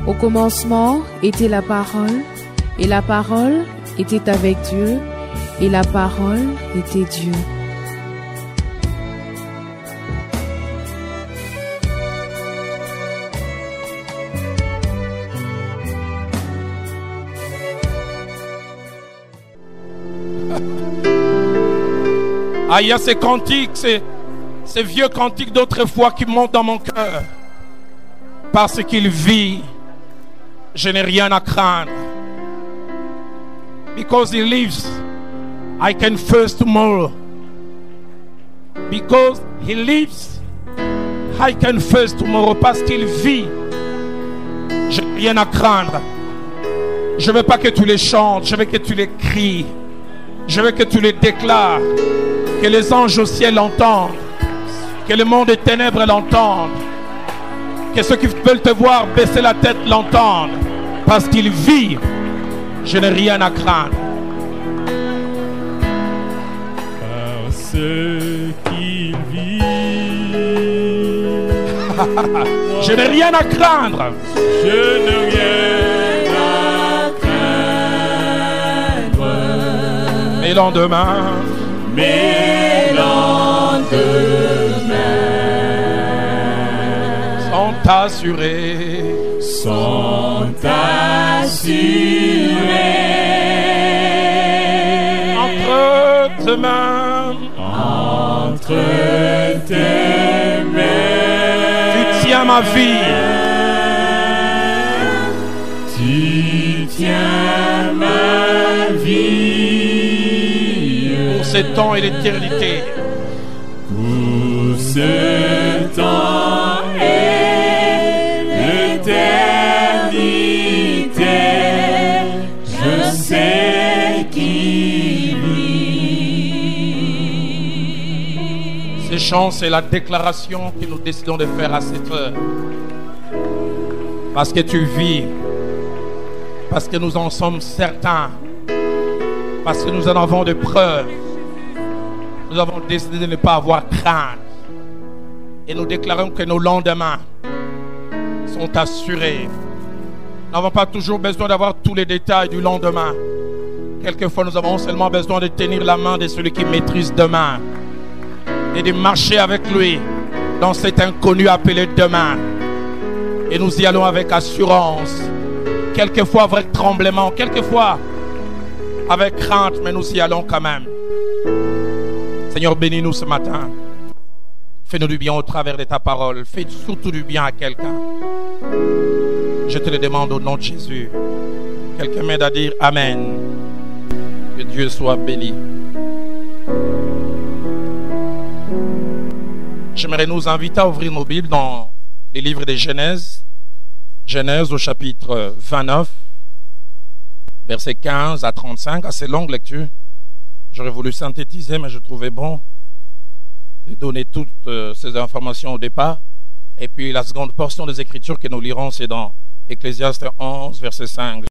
Au commencement était la parole, et la parole était avec Dieu, et la parole était Dieu. Ah, il y a ces cantiques, ces vieux cantiques d'autrefois qui montent dans mon cœur. Parce qu'il vit, je n'ai rien à craindre. Because he lives, I can face tomorrow. Because he lives, I can face tomorrow. Parce qu'il vit, je n'ai rien à craindre. Je ne veux pas que tu les chantes, je veux que tu les cries. Je veux que tu les déclares. Que les anges au ciel l'entendent. Que le monde des ténèbres l'entendent. Que ceux qui veulent te voir baisser la tête l'entendent. Parce qu'il vit, je n'ai rien à craindre. Parce qu'il vit, je n'ai rien à craindre. Je n'ai rien à craindre. Mes lendemains, mes lendemains sont assurés. Sont assurés. Entre tes mains, entre tes mains, tu tiens ma vie. Tu tiens ma vie. Pour ce temps et l'éternité. Pour ce temps et l'éternité, je sais qu'il vit. Ces chants, c'est la déclaration que nous décidons de faire à cette heure. Parce que tu vis. Parce que nous en sommes certains. Parce que nous en avons des preuves. Nous avons décidé de ne pas avoir crainte. Et nous déclarons que nos lendemains sont assurés. Nous n'avons pas toujours besoin d'avoir tous les détails du lendemain. Quelquefois, nous avons seulement besoin de tenir la main de celui qui maîtrise demain. Et de marcher avec lui dans cet inconnu appelé demain. Et nous y allons avec assurance. Quelquefois avec tremblement. Quelquefois avec crainte. Mais nous y allons quand même. Seigneur, bénis-nous ce matin. Fais-nous du bien au travers de ta parole. Fais surtout du bien à quelqu'un. Je te le demande au nom de Jésus. Quelqu'un m'aide à dire Amen. Que Dieu soit béni. J'aimerais nous inviter à ouvrir nos Bibles dans les livres de Genèse. Genèse au chapitre 29, versets 15 à 35. Assez longue lecture. J'aurais voulu synthétiser, mais je trouvais bon de donner toutes ces informations au départ. Et puis la seconde portion des Écritures que nous lirons, c'est dans Ecclésiaste 11, verset 5.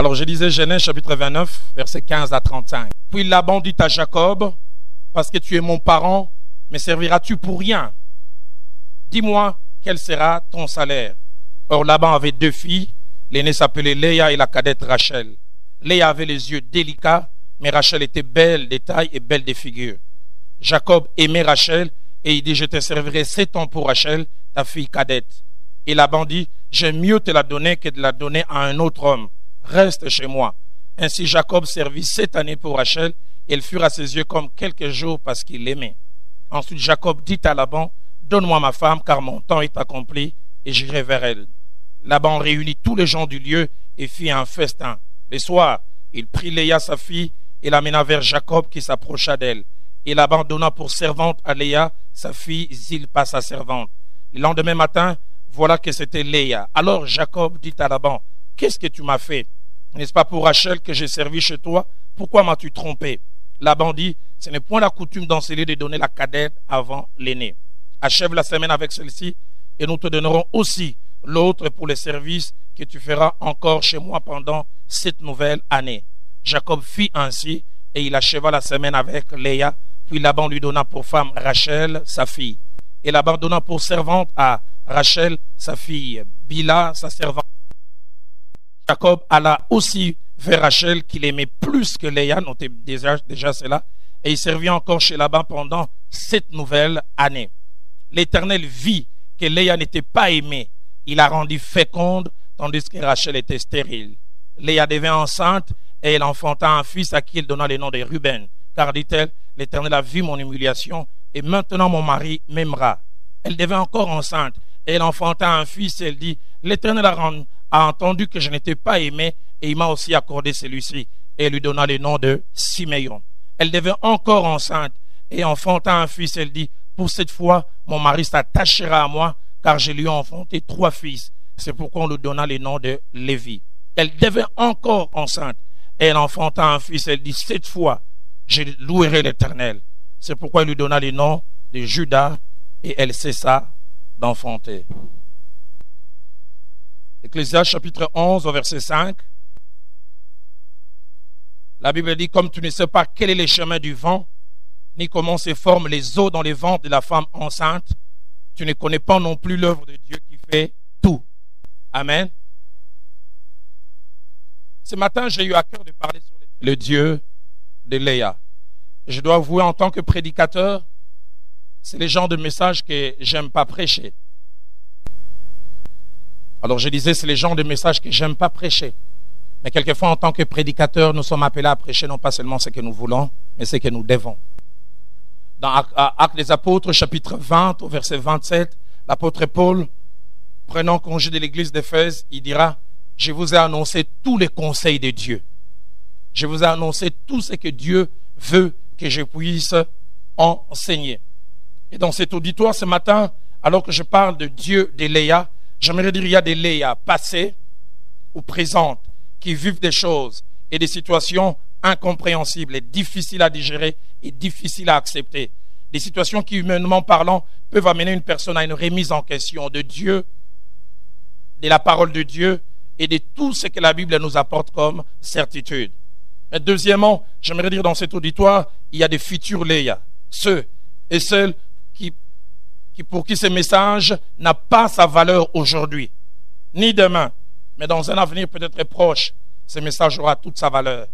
Alors je disais Genèse chapitre 29, verset 15 à 35. Puis Laban dit à Jacob, parce que tu es mon parent, me serviras-tu pour rien? Dis-moi, quel sera ton salaire? Or Laban avait deux filles, l'aînée s'appelait Léa et la cadette Rachel. Léa avait les yeux délicats, mais Rachel était belle de taille et belle de figure. Jacob aimait Rachel et il dit, je te servirai 7 ans pour Rachel, ta fille cadette. Et Laban dit, j'aime mieux te la donner que de la donner à un autre homme. Reste chez moi. Ainsi Jacob servit 7 années pour Rachel et elle fut à ses yeux comme quelques jours parce qu'il l'aimait. Ensuite Jacob dit à Laban, donne-moi ma femme car mon temps est accompli et j'irai vers elle. Laban réunit tous les gens du lieu et fit un festin. Le soir, il prit Léa sa fille et l'amena vers Jacob qui s'approcha d'elle. Et Laban donna pour servante à Léa sa fille Zilpa sa servante. Le lendemain matin, voilà que c'était Léa. Alors Jacob dit à Laban, qu'est-ce que tu m'as fait? N'est-ce pas pour Rachel que j'ai servi chez toi? Pourquoi m'as-tu trompé? Laban dit, ce n'est point la coutume d'enseigner de donner la cadette avant l'aînée. Achève la semaine avec celle-ci et nous te donnerons aussi l'autre pour les services que tu feras encore chez moi pendant cette nouvelle année. Jacob fit ainsi et il acheva la semaine avec Léa. Puis Laban lui donna pour femme Rachel, sa fille. Et Laban donna pour servante à Rachel, sa fille, Bila, sa servante. Jacob alla aussi vers Rachel, qu'il aimait plus que Léa, notez déjà cela, et il servit encore chez Laban pendant 7 nouvelles années. L'Éternel vit que Léa n'était pas aimée. Il la rendit féconde, tandis que Rachel était stérile. Léa devint enceinte et elle enfanta un fils à qui elle donna le nom de Ruben. Car, dit-elle, l'Éternel a vu mon humiliation et maintenant mon mari m'aimera. Elle devint encore enceinte et elle enfanta un fils et elle dit, l'Éternel a entendu que je n'étais pas aimée et il m'a aussi accordé celui-ci. Et elle lui donna le nom de Siméon. Elle devint encore enceinte et enfanta un fils et elle dit, pour cette fois, mon mari s'attachera à moi car je lui ai enfanté 3 fils. C'est pourquoi on lui donna le nom de Lévi. Elle devint encore enceinte et elle enfanta un fils. Elle dit, cette fois, je louerai l'Éternel. C'est pourquoi il lui donna le nom de Judas et elle cessa d'enfanter. Ecclésiaste chapitre 11 au verset 5. La Bible dit, comme tu ne sais pas quel est le chemin du vent, ni comment se forment les eaux dans les ventres de la femme enceinte, tu ne connais pas non plus l'œuvre de Dieu qui fait tout. Amen. Ce matin, j'ai eu à cœur de parler sur le Dieu de Léa. Je dois avouer, en tant que prédicateur, c'est le genre de message que j'aime pas prêcher. Alors je disais, c'est le genre de message que j'aime pas prêcher. Mais quelquefois, en tant que prédicateur, nous sommes appelés à prêcher non pas seulement ce que nous voulons, mais ce que nous devons. Dans Actes des Apôtres, chapitre 20, au verset 27, l'apôtre Paul, prenant congé de l'église d'Éphèse, il dira, je vous ai annoncé tous les conseils de Dieu. Je vous ai annoncé tout ce que Dieu veut que je puisse enseigner. Et dans cet auditoire ce matin, alors que je parle de Dieu de Léa, j'aimerais dire qu'il y a des Léa passées ou présentes qui vivent des choses et des situations incompréhensibles et difficiles à digérer et difficiles à accepter. Des situations qui, humainement parlant, peuvent amener une personne à une remise en question de Dieu, de la parole de Dieu et de tout ce que la Bible nous apporte comme certitude. Mais deuxièmement, j'aimerais dire dans cet auditoire, il y a des futurs Léa, ceux et celles pour qui ce message n'a pas sa valeur aujourd'hui, ni demain, mais dans un avenir peut-être proche, ce message aura toute sa valeur.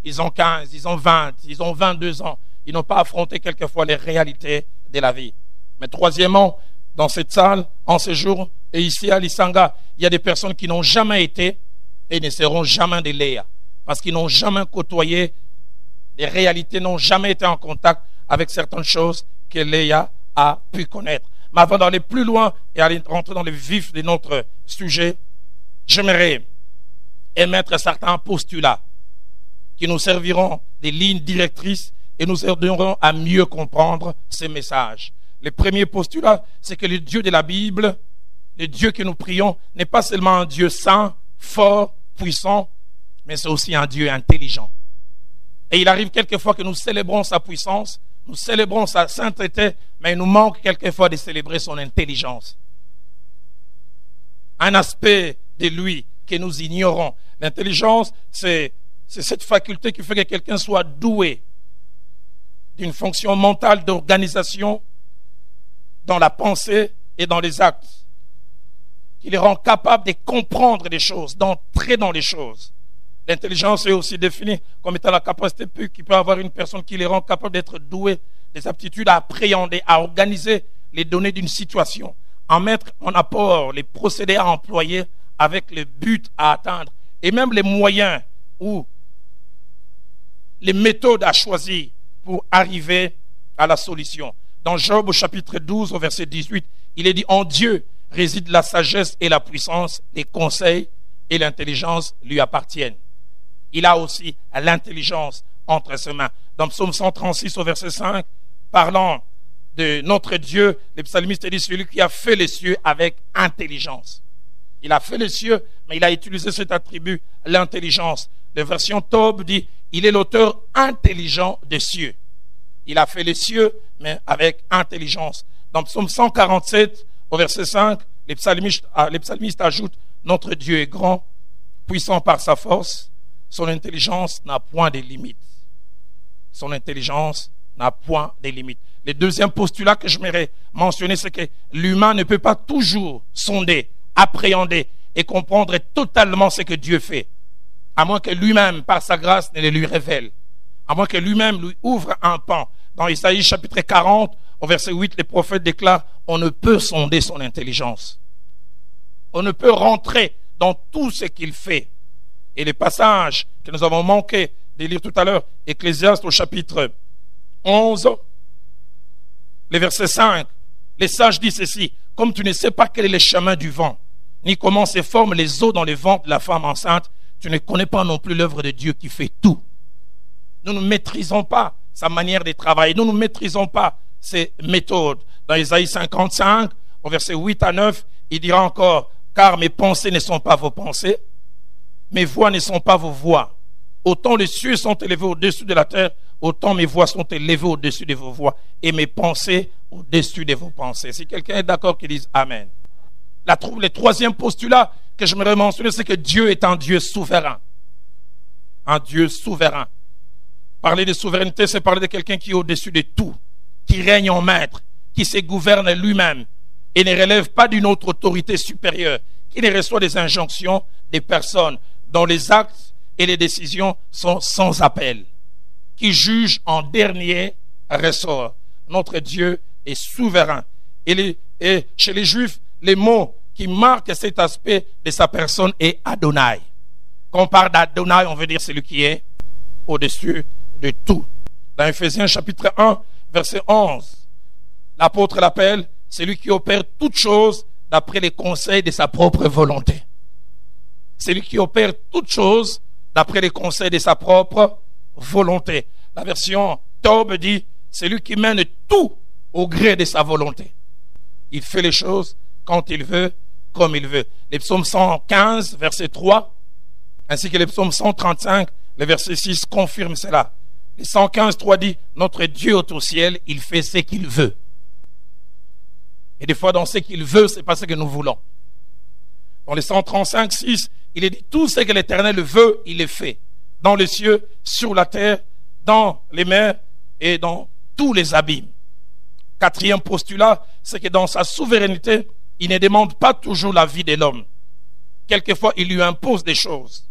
Ils ont 15, ils ont 20, ils ont 22 ans, ils n'ont pas affronté quelquefois les réalités de la vie. Mais troisièmement, dans cette salle, en ce jour, et ici à Lisanga, il y a des personnes qui n'ont jamais été et ne seront jamais des Léa, parce qu'ils n'ont jamais côtoyé les réalités, n'ont jamais été en contact avec certaines choses que Léa a pu connaître. Mais avant d'aller plus loin et aller rentrer dans le vif de notre sujet, j'aimerais émettre certains postulats qui nous serviront des lignes directrices et nous aideront à mieux comprendre ces messages. Le premier postulat, c'est que le Dieu de la Bible, le Dieu que nous prions, n'est pas seulement un Dieu saint, fort, puissant, mais c'est aussi un Dieu intelligent. Et il arrive quelquefois que nous célébrons sa puissance, nous célébrons sa sainteté, mais il nous manque quelquefois de célébrer son intelligence. Un aspect de lui que nous ignorons. L'intelligence, c'est cette faculté qui fait que quelqu'un soit doué d'une fonction mentale d'organisation dans la pensée et dans les actes, qui les rend capables de comprendre les choses, d'entrer dans les choses. L'intelligence est aussi définie comme étant la capacité qui peut avoir une personne qui les rend capables d'être doués, des aptitudes à appréhender, à organiser les données d'une situation, à mettre en apport les procédés à employer avec le but à atteindre, et même les moyens ou les méthodes à choisir pour arriver à la solution. Dans Job au chapitre 12 au verset 18, il est dit, en Dieu réside la sagesse et la puissance, les conseils et l'intelligence lui appartiennent. Il a aussi l'intelligence entre ses mains. Dans Psaume 136 au verset 5, parlant de notre Dieu, le psalmiste dit, celui qui a fait les cieux avec intelligence. Il a fait les cieux, mais il a utilisé cet attribut, l'intelligence. La version Tob dit, il est l'auteur intelligent des cieux. Il a fait les cieux, mais avec intelligence. Dans Psaume 147, au verset 5, les psalmistes ajoutent, notre Dieu est grand, puissant par sa force, son intelligence n'a point de limite. Son intelligence n'a point de limites. Le deuxième postulat que je m'aimerais mentionner, c'est que l'humain ne peut pas toujours sonder, appréhender et comprendre totalement ce que Dieu fait, à moins que lui-même, par sa grâce, ne le lui révèle, à moins que lui-même lui ouvre un pan. Dans Isaïe chapitre 40, au verset 8, les prophètes déclarent « On ne peut sonder son intelligence. On ne peut rentrer dans tout ce qu'il fait. » Et les passages que nous avons manqué de lire tout à l'heure, Ecclésiaste au chapitre 11, le verset 5, les sages disent ceci: « Comme tu ne sais pas quel est le chemin du vent, ni comment se forment les eaux dans le ventre de la femme enceinte, tu ne connais pas non plus l'œuvre de Dieu qui fait tout. » Nous ne maîtrisons pas sa manière de travailler. Nous ne maîtrisons pas ses méthodes. Dans Isaïe 55, au verset 8 à 9, il dira encore: « Car mes pensées ne sont pas vos pensées, mes voix ne sont pas vos voix. Autant les cieux sont élevés au-dessus de la terre, autant mes voix sont élevées au-dessus de vos voix, et mes pensées au-dessus de vos pensées. » Si quelqu'un est d'accord, qu'il dise Amen. Le troisième postulat que je me mentionner, c'est que Dieu est un Dieu souverain. Un Dieu souverain. Parler de souveraineté, c'est parler de quelqu'un qui est au-dessus de tout, qui règne en maître, qui se gouverne lui-même et ne relève pas d'une autre autorité supérieure, qui ne reçoit des injonctions des personnes dont les actes et les décisions sont sans appel, qui juge en dernier ressort. Notre Dieu est souverain. Et chez les Juifs, les mots qui marquent cet aspect de sa personne est Adonai. Quand on parle d'Adonai, on veut dire celui qui est au-dessus de tout. Dans Ephésiens chapitre 1, verset 11, l'apôtre l'appelle celui qui opère toutes choses d'après les conseils de sa propre volonté. Celui qui opère toutes choses d'après les conseils de sa propre volonté. La version Tob dit celui qui mène tout au gré de sa volonté. Il fait les choses quand il veut, comme il veut. Les psaumes 115, verset 3, ainsi que les psaumes 135, le verset 6 confirment cela. Les 115, 3 dit notre Dieu est au ciel, il fait ce qu'il veut. Et des fois, dans ce qu'il veut, ce n'est pas ce que nous voulons. Dans les 135, 6, il est dit tout ce que l'Éternel veut, il est fait. Dans les cieux, sur la terre, dans les mers et dans tous les abîmes. Quatrième postulat, c'est que dans sa souveraineté, il ne demande pas toujours la vie de l'homme. Quelquefois, il lui impose des choses.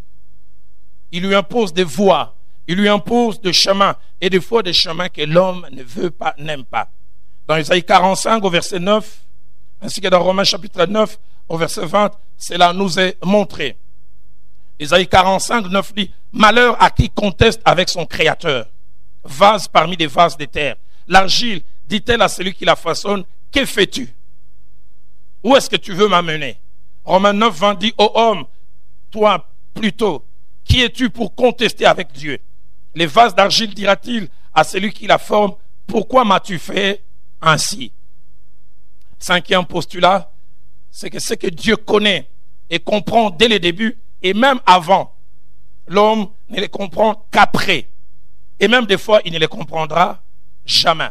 Il lui impose des voies. Il lui impose des chemins. Et des fois, des chemins que l'homme ne veut pas, n'aime pas. Dans Isaïe 45, au verset 9, ainsi que dans Romains chapitre 9, au verset 20, cela nous est montré. Isaïe 45, 9 dit « Malheur à qui conteste avec son Créateur, vase parmi des vases de terre. L'argile dit-elle à celui qui la façonne, que fais-tu? Où est-ce que tu veux m'amener » Romains 9, 20 dit « Ô homme, toi plutôt, qui es-tu pour contester avec Dieu? Les vases d'argile dira-t-il à celui qui la forme, pourquoi m'as-tu fait ainsi ?» Cinquième postulat, c'est que ce que Dieu connaît et comprend dès le début, et même avant, l'homme ne les comprend qu'après. Et même des fois, il ne les comprendra jamais.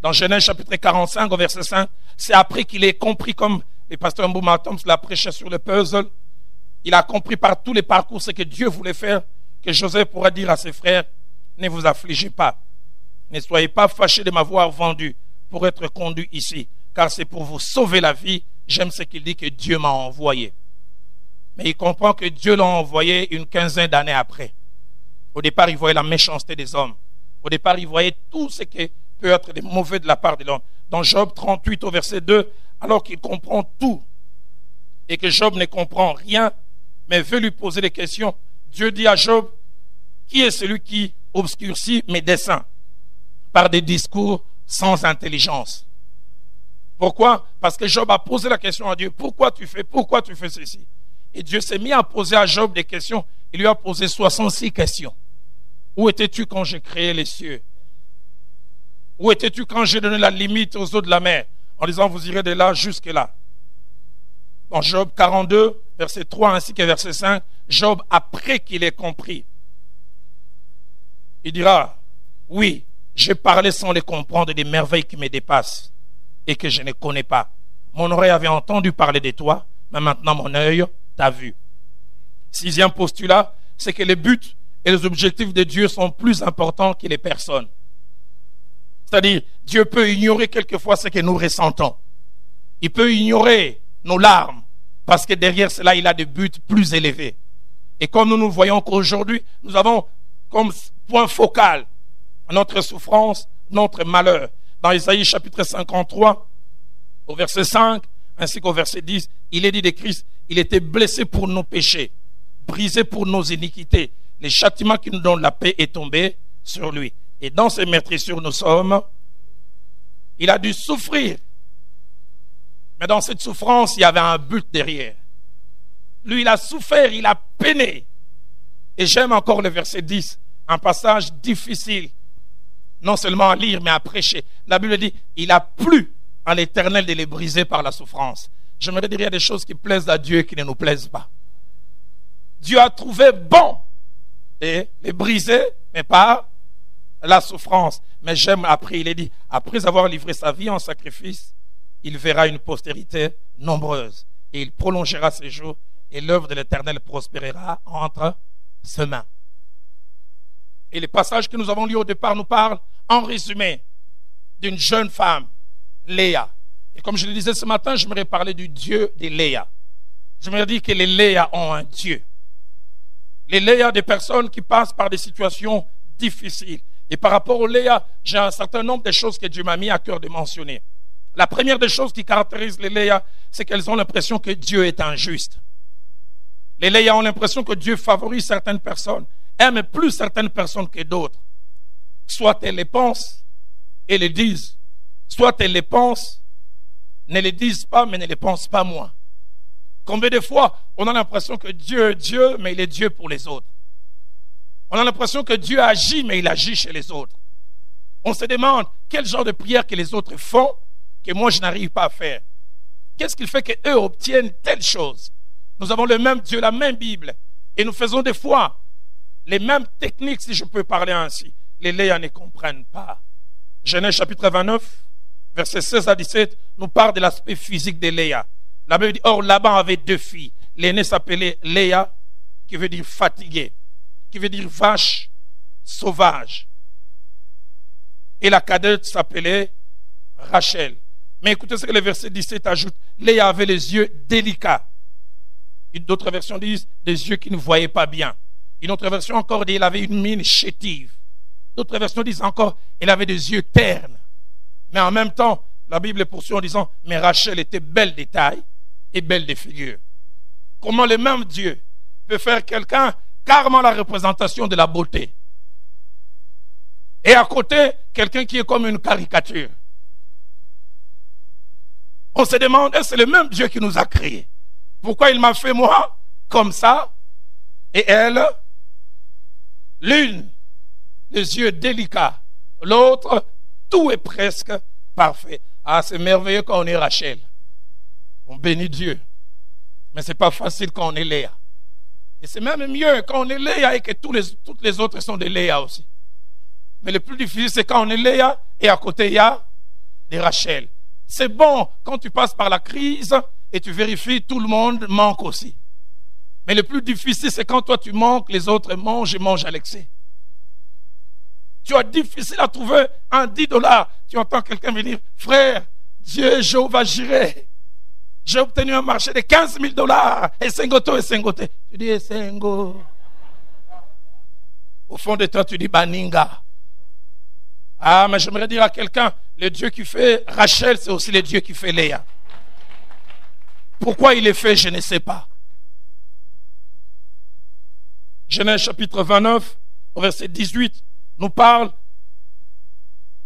Dans Genèse chapitre 45, au verset 5, c'est après qu'il ait compris, comme le pasteur Mbouma Toms l'a prêché sur le puzzle, il a compris par tous les parcours ce que Dieu voulait faire, que Joseph pourra dire à ses frères, ne vous affligez pas, ne soyez pas fâchés de m'avoir vendu pour être conduit ici, car c'est pour vous sauver la vie. J'aime ce qu'il dit que Dieu m'a envoyé. Mais il comprend que Dieu l'a envoyé une quinzaine d'années après. Au départ, il voyait la méchanceté des hommes. Au départ, il voyait tout ce qui peut être de mauvais de la part de l'homme. Dans Job 38 au verset 2, alors qu'il comprend tout et que Job ne comprend rien, mais veut lui poser des questions, Dieu dit à Job, qui est celui qui obscurcit mes desseins par des discours sans intelligence? Pourquoi? Parce que Job a posé la question à Dieu, pourquoi tu fais ceci? Et Dieu s'est mis à poser à Job des questions. Il lui a posé 66 questions. Où étais-tu quand j'ai créé les cieux? Où étais-tu quand j'ai donné la limite aux eaux de la mer? En disant, vous irez de là jusque là. Dans Job 42, verset 3 ainsi que verset 5, Job, après qu'il ait compris, il dira, oui, j'ai parlé sans les comprendre des merveilles qui me dépassent et que je ne connais pas. Mon oreille avait entendu parler de toi, mais maintenant mon œil t'a vu. Sixième postulat, c'est que les buts et les objectifs de Dieu sont plus importants que les personnes. C'est-à-dire, Dieu peut ignorer quelquefois ce que nous ressentons. Il peut ignorer nos larmes, parce que derrière cela, il a des buts plus élevés. Et comme nous voyons qu'aujourd'hui, nous avons comme point focal notre souffrance, notre malheur. Dans Isaïe chapitre 53, au verset 5, ainsi qu'au verset 10, il est dit de Christ, il était blessé pour nos péchés, brisé pour nos iniquités. Le châtiment qui nous donne la paix est tombé sur lui. Et dans ces meurtrissures, nous sommes. Il a dû souffrir. Mais dans cette souffrance, il y avait un but derrière. Lui, il a souffert, il a peiné. Et j'aime encore le verset 10, un passage difficile, non seulement à lire, mais à prêcher. La Bible dit, il a plu à l'Éternel de les briser par la souffrance. J'aimerais dire, il y a des choses qui plaisent à Dieu et qui ne nous plaisent pas. Dieu a trouvé bon de les briser, mais par la souffrance. Mais j'aime, après, il est dit, après avoir livré sa vie en sacrifice, il verra une postérité nombreuse et il prolongera ses jours et l'œuvre de l'Éternel prospérera entre ses mains. Et les passages que nous avons lus au départ nous parlent, en résumé, d'une jeune femme, Léa. Et comme je le disais ce matin, j'aimerais parler du Dieu de Léa. J'aimerais dire que les Léa ont un Dieu. Les Léa, des personnes qui passent par des situations difficiles. Et par rapport aux Léa, j'ai un certain nombre de choses que Dieu m'a mis à cœur de mentionner. La première des choses qui caractérise les Léa, c'est qu'elles ont l'impression que Dieu est injuste. Les Léa ont l'impression que Dieu favorise certaines personnes, aime plus certaines personnes que d'autres. Soit elles les pensent et les disent, soit elles les pensent, ne les disent pas, mais ne les pensent pas moins. Combien de fois on a l'impression que Dieu est Dieu, mais il est Dieu pour les autres. On a l'impression que Dieu agit, mais il agit chez les autres. On se demande quel genre de prière que les autres font, que moi je n'arrive pas à faire. Qu'est-ce qui fait qu'eux obtiennent telle chose? Nous avons le même Dieu, la même Bible, et nous faisons des fois les mêmes techniques, si je peux parler ainsi. Les Léa ne comprennent pas. Genèse chapitre 29, versets 16 à 17, nous parle de l'aspect physique de Léa. La Bible dit, or Laban avait deux filles. L'aînée s'appelait Léa, qui veut dire fatiguée, qui veut dire vache sauvage. Et la cadette s'appelait Rachel. Mais écoutez ce que le verset 17 ajoute. Léa avait les yeux délicats. D'autres versions disent des yeux qui ne voyaient pas bien. Une autre version encore dit qu'elle avait une mine chétive. D'autres versions disent encore qu'elle avait des yeux ternes. Mais en même temps, la Bible poursuit en disant mais Rachel était belle de taille et belle de figure. Comment le même Dieu peut faire quelqu'un carrément la représentation de la beauté et à côté quelqu'un qui est comme une caricature? On se demande, est-ce le même Dieu qui nous a créés? Pourquoi il m'a fait moi comme ça et elle, l'une, les yeux délicats, l'autre, tout est presque parfait. Ah, c'est merveilleux quand on est Rachel. On bénit Dieu. Mais ce n'est pas facile quand on est Léa. Et c'est même mieux quand on est Léa et que toutes les autres sont des Léa aussi. Mais le plus difficile, c'est quand on est Léa et à côté, il y a des Rachel. C'est bon quand tu passes par la crise et tu vérifies, tout le monde manque aussi. Mais le plus difficile, c'est quand toi tu manques, les autres mangent et mangent à l'excès. Tu as difficile à trouver un $10. Tu entends quelqu'un venir, frère, Dieu, Jéhovah Jireh, j'ai obtenu un marché de $15,000 et Sengoto et Sengoté. Tu dis Sengo. Au fond de toi, tu dis Baninga. Ah, mais j'aimerais dire à quelqu'un, le Dieu qui fait Rachel, c'est aussi le Dieu qui fait Léa. Pourquoi il est fait, je ne sais pas. Genèse chapitre 29, au verset 18, nous parle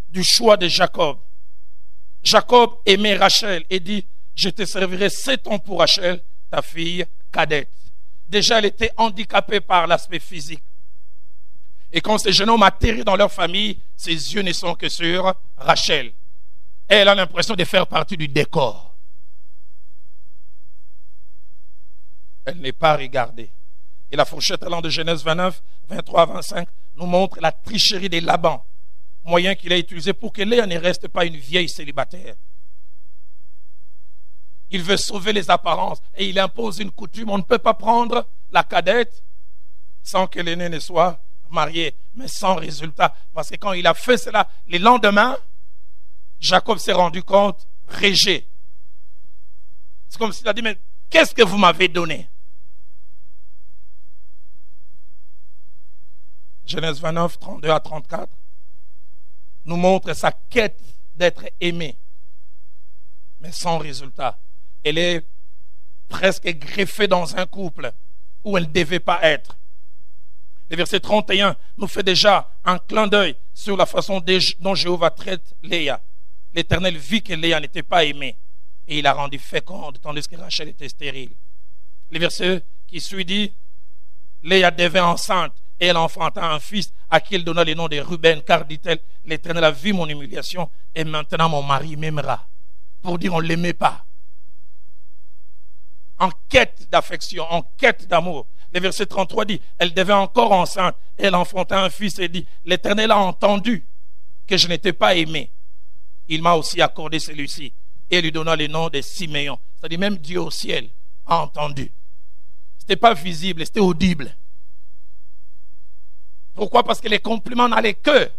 du choix de Jacob. Jacob aimait Rachel et dit, je te servirai 7 ans pour Rachel, ta fille cadette. Déjà, elle était handicapée par l'aspect physique. Et quand ces jeunes hommes atterrissent dans leur famille, ses yeux ne sont que sur Rachel. Elle a l'impression de faire partie du décor. Elle n'est pas regardée. Et la fourchette allant de Genèse 29, 23 à 25 nous montre la tricherie de Laban, moyen qu'il a utilisé pour que Léa ne reste pas une vieille célibataire. Il veut sauver les apparences et il impose une coutume. On ne peut pas prendre la cadette sans que l'aîné ne soit marié, mais sans résultat. Parce que quand il a fait cela, le lendemain, Jacob s'est rendu compte, rejet. C'est comme s'il a dit, mais qu'est-ce que vous m'avez donné? Genèse 29, 32 à 34 nous montre sa quête d'être aimé, mais sans résultat. Elle est presque greffée dans un couple où elle ne devait pas être. Le verset 31 nous fait déjà un clin d'œil sur la façon dont Jéhovah traite Léa. L'Éternel vit que Léa n'était pas aimée et il la rendit féconde, tandis que Rachel était stérile. Le verset qui suit dit, Léa devint enceinte et elle enfanta un fils à qui elle donna le nom de Ruben, car, dit-elle, l'Éternel a vu mon humiliation et maintenant mon mari m'aimera. Pour dire on ne l'aimait pas. En quête d'affection, en quête d'amour. Le verset 33 dit, elle devint encore enceinte et elle enfanta un fils et dit, l'Éternel a entendu que je n'étais pas aimé. Il m'a aussi accordé celui-ci et lui donna le nom de Siméon. C'est-à-dire même Dieu au ciel a entendu. Ce n'était pas visible, c'était audible. Pourquoi? Parce que les compliments n'allaient que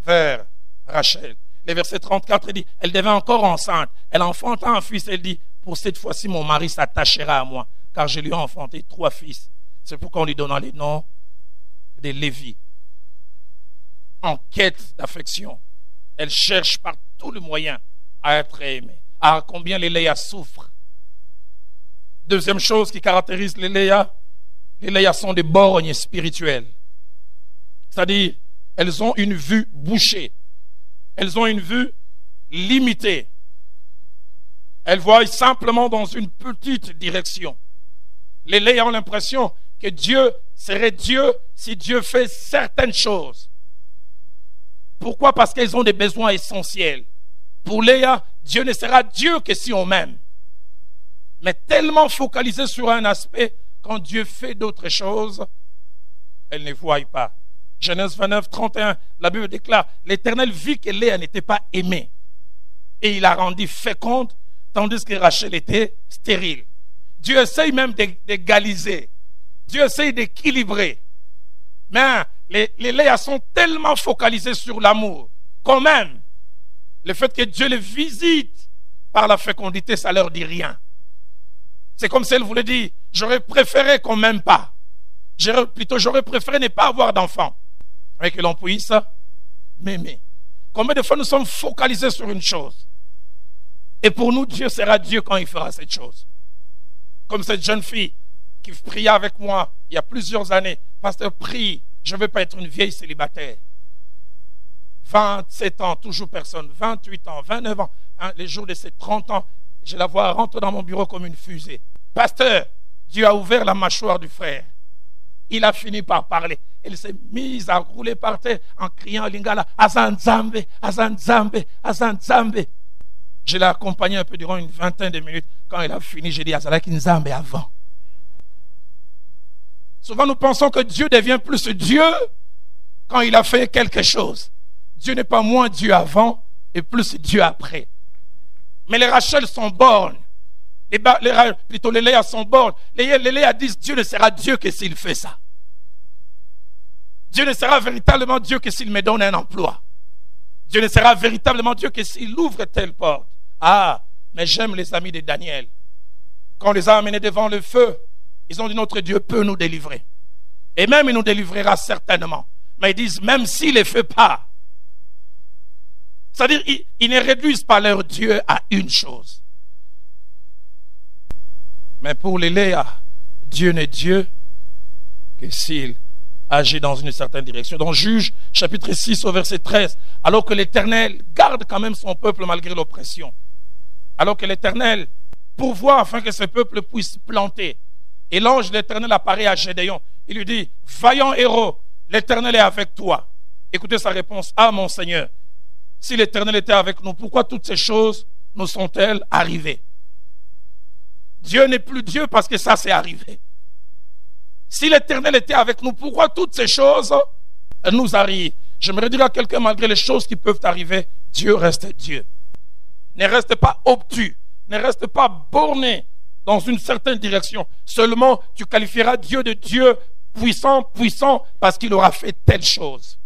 vers Rachel. Le verset 34 dit, elle devint encore enceinte. Elle enfanta un fils et elle dit, pour cette fois-ci mon mari s'attachera à moi, car je lui ai enfanté 3 fils. C'est pourquoi on lui donna les noms de Lévi. En quête d'affection. Elle cherche par tous les moyens à être aimée. Ah, combien les Léa souffrent. Deuxième chose qui caractérise les Léa sont des borgnes spirituelles. C'est-à-dire, elles ont une vue bouchée. Elles ont une vue limitée. Elles voient simplement dans une petite direction. Les Léa ont l'impression que Dieu serait Dieu si Dieu fait certaines choses. Pourquoi? Parce qu'elles ont des besoins essentiels. Pour Léa, Dieu ne sera Dieu que si on m'aime. Mais tellement focalisée sur un aspect, quand Dieu fait d'autres choses, elle ne voit pas. Genèse 29, 31, la Bible déclare, l'Éternel vit que Léa n'était pas aimée. Et il la rendit féconde, tandis que Rachel était stérile. Dieu essaye même d'égaliser. Dieu essaye d'équilibrer. Mais les Léa sont tellement focalisés sur l'amour, quand même, le fait que Dieu les visite par la fécondité, ça leur dit rien. C'est comme si elle voulait dire, j'aurais préféré qu'on m'aime pas. J'aurais préféré ne pas avoir d'enfant. Mais que l'on puisse m'aimer. Combien de fois nous sommes focalisés sur une chose? Et pour nous, Dieu sera Dieu quand il fera cette chose. Comme cette jeune fille qui pria avec moi il y a plusieurs années. Pasteur, prie, je ne veux pas être une vieille célibataire. 27 ans, toujours personne. 28 ans, 29 ans. Les jours de ses 30 ans, je la vois rentrer dans mon bureau comme une fusée. Pasteur, Dieu a ouvert la mâchoire du frère. Il a fini par parler. Elle s'est mise à rouler par terre en criant Lingala, Azanzambe, Azanzambe, Azanzambe. Je l'ai accompagné un peu durant une vingtaine de minutes. Quand elle a fini, j'ai dit Azalaki Nzambe avant. Souvent, nous pensons que Dieu devient plus Dieu quand il a fait quelque chose. Dieu n'est pas moins Dieu avant et plus Dieu après. Mais les Rachel sont bornes. Plutôt les Léa sont bornes. Les Léa disent Dieu ne sera Dieu que s'il fait ça. Dieu ne sera véritablement Dieu que s'il me donne un emploi. Dieu ne sera véritablement Dieu que s'il ouvre telle porte. Ah, mais j'aime les amis de Daniel. Quand on les a amenés devant le feu, ils ont dit notre Dieu peut nous délivrer. Et même il nous délivrera certainement. Mais ils disent même s'il ne les fait pas. C'est-à-dire ils ne réduisent pas leur Dieu à une chose. Mais pour les Léa, Dieu n'est Dieu que s'il agit dans une certaine direction. Dans Juge, chapitre 6, au verset 13, alors que l'Éternel garde quand même son peuple malgré l'oppression, alors que l'Éternel pourvoit afin que ce peuple puisse planter, et l'ange de l'Éternel apparaît à Gédéon, il lui dit, vaillant héros, l'Éternel est avec toi. Écoutez sa réponse, ah mon Seigneur, si l'Éternel était avec nous, pourquoi toutes ces choses nous sont-elles arrivées? Dieu n'est plus Dieu parce que ça c'est arrivé. Si l'Éternel était avec nous, pourquoi toutes ces choses nous arrivent? J'aimerais dire à quelqu'un, malgré les choses qui peuvent arriver, Dieu reste Dieu. Ne reste pas obtus, ne reste pas borné dans une certaine direction. Seulement, tu qualifieras Dieu de Dieu puissant, puissant, parce qu'il aura fait telle chose.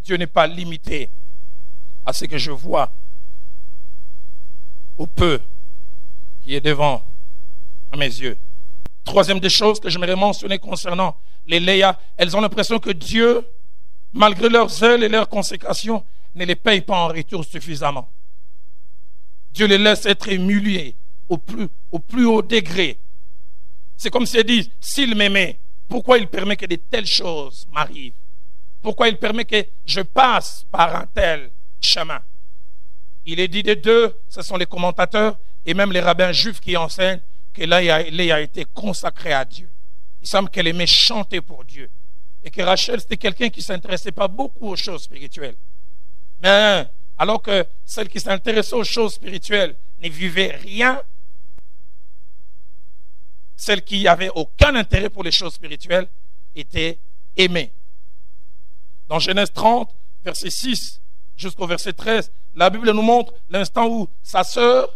Dieu n'est pas limité à ce que je vois, au peu qui est devant mes yeux. Troisième des choses que j'aimerais mentionner concernant les Léa, elles ont l'impression que Dieu, malgré leur zèle et leur consécration, ne les paye pas en retour suffisamment. Dieu les laisse être humiliés au plus haut degré. C'est comme s'il dit, s'il m'aimait, pourquoi il permet que de telles choses m'arrivent? Pourquoi il permet que je passe par un tel chemin? Il est dit des deux, ce sont les commentateurs et même les rabbins juifs qui enseignent que Léa a été consacrée à Dieu. Il semble qu'elle aimait chanter pour Dieu. Et que Rachel, c'était quelqu'un qui ne s'intéressait pas beaucoup aux choses spirituelles. Mais alors que celle qui s'intéressait aux choses spirituelles ne vivait rien, celle qui n'avait aucun intérêt pour les choses spirituelles était aimée. Dans Genèse 30, verset 6 jusqu'au verset 13, la Bible nous montre l'instant où sa sœur,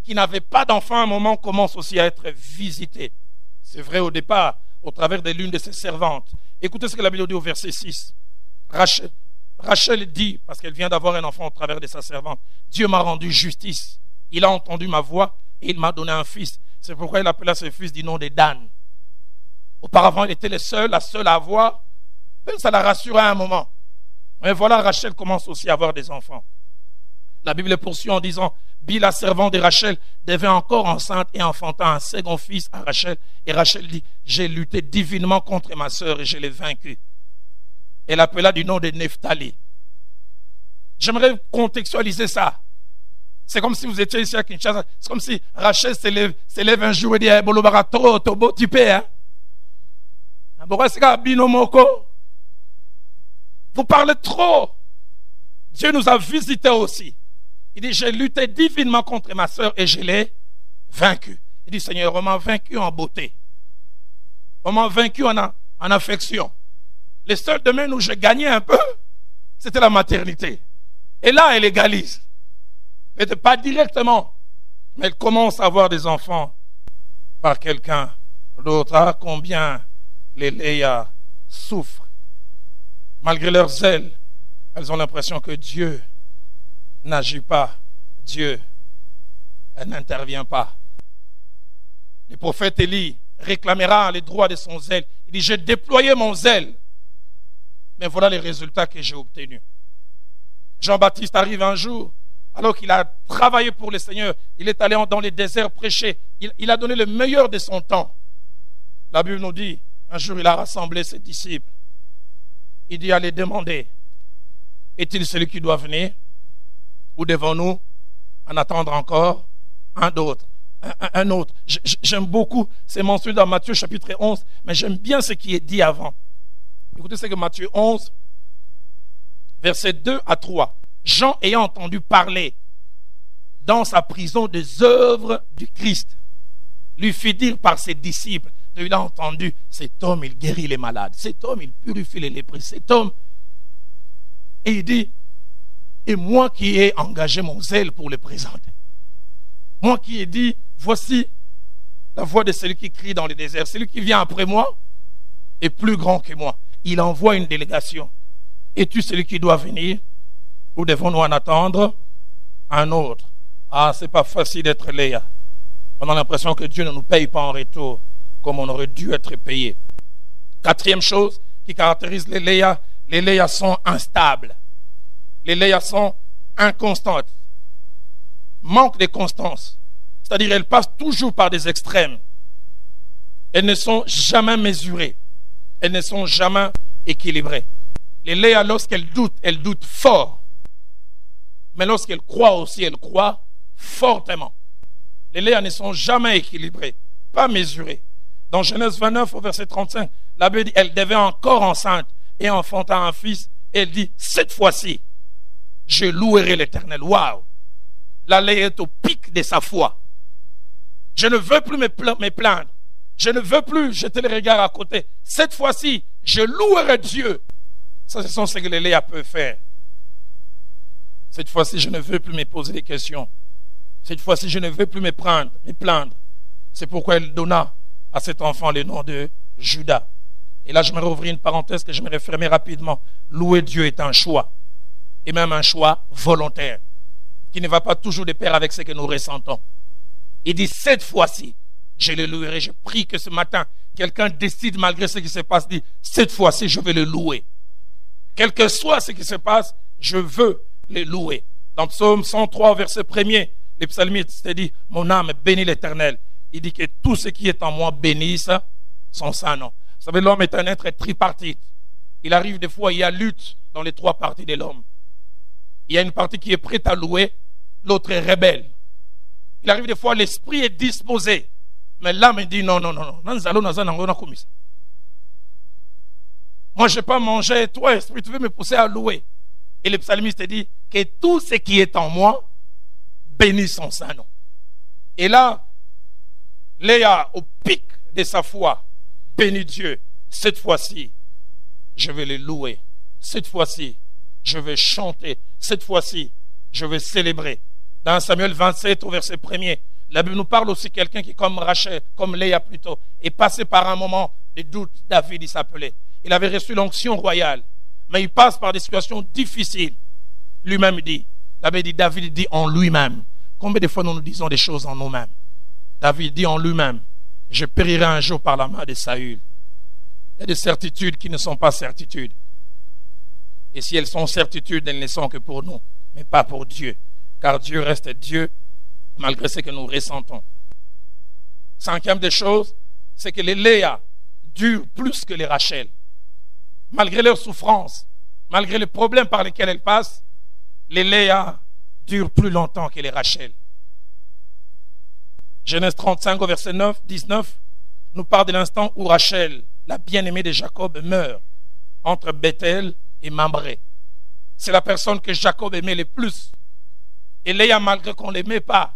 qui n'avait pas d'enfant à un moment, commence aussi à être visitée. C'est vrai au départ, au travers de l'une de ses servantes. Écoutez ce que la Bible dit au verset 6. Rachel dit, parce qu'elle vient d'avoir un enfant au travers de sa servante, Dieu m'a rendu justice. Il a entendu ma voix et il m'a donné un fils. C'est pourquoi il appela ce fils du nom de Dan. Auparavant, il était la seule à avoir. Ça la rassurait à un moment. Mais voilà, Rachel commence aussi à avoir des enfants. La Bible poursuit en disant, Bila, servante de Rachel, devint encore enceinte et enfanta un second fils à Rachel. Et Rachel dit, j'ai lutté divinement contre ma sœur et je l'ai vaincue. Elle appela du nom de Nephtali. J'aimerais contextualiser ça. C'est comme si vous étiez ici à Kinshasa. C'est comme si Rachel s'élève un jour et dit, tu peux, hein? Vous parlez trop. Dieu nous a visités aussi. Il dit, j'ai lutté divinement contre ma sœur et je l'ai vaincue. Il dit, Seigneur, on m'a vaincu en beauté. On m'a vaincu en affection. Les seuls domaines où je gagnais un peu, c'était la maternité. Et là, elle égalise. Peut-être pas directement, mais elle commence à avoir des enfants par quelqu'un d'autre. Ah, combien les Léa souffrent. Malgré leur zèle, elles ont l'impression que Dieu n'agit pas. Dieu n'intervient pas. Le prophète Élie réclamera les droits de son zèle. Il dit, j'ai déployé mon zèle, mais voilà les résultats que j'ai obtenus. Jean-Baptiste arrive un jour, alors qu'il a travaillé pour le Seigneur, il est allé dans les déserts prêcher, il a donné le meilleur de son temps. La Bible nous dit, un jour il a rassemblé ses disciples. Il dit, allez demander, est-il celui qui doit venir? Ou devons-nous en attendre encore un autre? J'aime beaucoup, c'est mentionné dans Matthieu chapitre 11, mais j'aime bien ce qui est dit avant. Écoutez ce que Matthieu 11, versets 2 à 3. Jean ayant entendu parler dans sa prison des œuvres du Christ, lui fit dire par ses disciples, il a entendu, cet homme il guérit les malades, cet homme il purifie les lépreux, cet homme, et il dit, et moi qui ai engagé mon zèle pour le présenter, moi qui ai dit, voici la voix de celui qui crie dans le désert, celui qui vient après moi est plus grand que moi. Il envoie une délégation. Es-tu celui qui doit venir ou devons-nous en attendre un autre? Ah, c'est pas facile d'être Léa. On a l'impression que Dieu ne nous paye pas en retour comme on aurait dû être payé. Quatrième chose qui caractérise les Léa sont instables. Les Léa sont inconstantes. Manque de constance. C'est-à-dire elles passent toujours par des extrêmes. Elles ne sont jamais mesurées. Elles ne sont jamais équilibrées. Les Léa, lorsqu'elles doutent fort. Mais lorsqu'elles croient aussi, elles croient fortement. Les Léa ne sont jamais équilibrées, pas mesurées. Dans Genèse 29 au verset 35, la Bible dit, elle devait encore enceinte et enfanta un fils. Et elle dit, cette fois-ci, je louerai l'Éternel. Waouh! La Léa est au pic de sa foi. Je ne veux plus me plaindre. Je ne veux plus jeter le regard à côté. Cette fois-ci, je louerai Dieu. Ça, ce sont ce que les Léa peuvent faire. Cette fois-ci, je ne veux plus me poser des questions. Cette fois-ci, je ne veux plus me plaindre. C'est pourquoi elle donna à cet enfant le nom de Judas. Et là, je me rouvrir une parenthèse que je me fermer rapidement. Louer Dieu est un choix. et même un choix volontaire qui ne va pas toujours de pair avec ce que nous ressentons. Il dit, cette fois-ci, je le louerai. Je prie que ce matin, quelqu'un décide malgré ce qui se passe, dit, cette fois-ci, je vais le louer. Quel que soit ce qui se passe, je veux le louer. Dans Psaume 103, verset 1er, les psalmistes se dit, mon âme bénit l'Éternel. Il dit que tout ce qui est en moi bénisse son saint nom. Vous savez, l'homme est un être tripartite. Il arrive des fois, il y a lutte dans les trois parties de l'homme. Il y a une partie qui est prête à louer, l'autre est rebelle. Il arrive des fois, l'esprit est disposé, mais l'âme dit non. Moi, je n'ai pas mangé, toi, esprit, tu veux me pousser à louer. Et le psalmiste dit que tout ce qui est en moi bénit son saint nom. Et là, Léa, au pic de sa foi, bénit Dieu. Cette fois-ci, je vais le louer. Cette fois-ci, je vais chanter. Cette fois-ci, je vais célébrer. Dans Samuel 27, au verset 1er, la Bible nous parle aussi de quelqu'un qui, comme Rachel, comme Léa plutôt, est passé par un moment de doute. David, il s'appelait. Il avait reçu l'onction royale, mais il passe par des situations difficiles. Lui-même dit, David dit en lui-même. Combien de fois nous disons des choses en nous-mêmes? David dit en lui-même, je périrai un jour par la main de Saül. Il y a des certitudes qui ne sont pas certitudes. Et si elles sont certitudes, elles ne sont que pour nous, mais pas pour Dieu. Car Dieu reste Dieu, malgré ce que nous ressentons. Cinquième des choses, c'est que les Léa durent plus que les Rachel. Malgré leurs souffrances, malgré les problèmes par lesquels elles passent, les Léa durent plus longtemps que les Rachel. Genèse 35 au verset 19 nous parle de l'instant où Rachel, la bien-aimée de Jacob, meurt entre Bethel et Mamré. C'est la personne que Jacob aimait le plus. Et Léa, malgré qu'on ne l'aimait pas,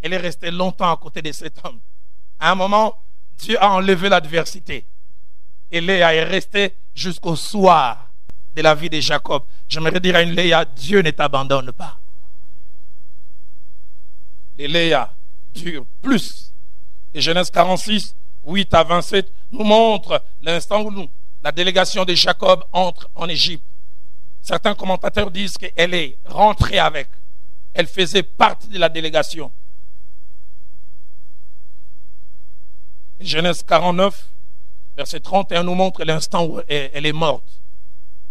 elle est restée longtemps à côté de cet homme. À un moment, Dieu a enlevé l'adversité. Et Léa est restée jusqu'au soir de la vie de Jacob. J'aimerais dire à une Léa, Dieu ne t'abandonne pas. Les Léa durent plus. Et Genèse 46, 8 à 27, nous montre l'instant où la délégation de Jacob entre en Égypte. Certains commentateurs disent qu'elle est rentrée avec. Elle faisait partie de la délégation. Et Genèse 49, verset 31, nous montre l'instant où elle est morte.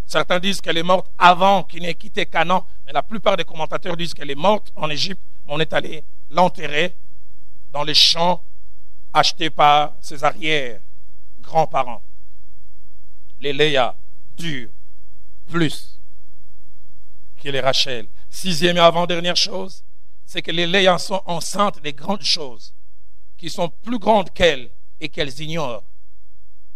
Certains disent qu'elle est morte avant qu'il n'ait quitté Canaan, mais la plupart des commentateurs disent qu'elle est morte en Égypte. On est allé l'enterrer dans les champs achetés par ses arrière-grands-parents. Les Léa durent plus que les Rachel. Sixième et avant-dernière chose, c'est que les Léa sont enceintes des grandes choses qui sont plus grandes qu'elles et qu'elles ignorent.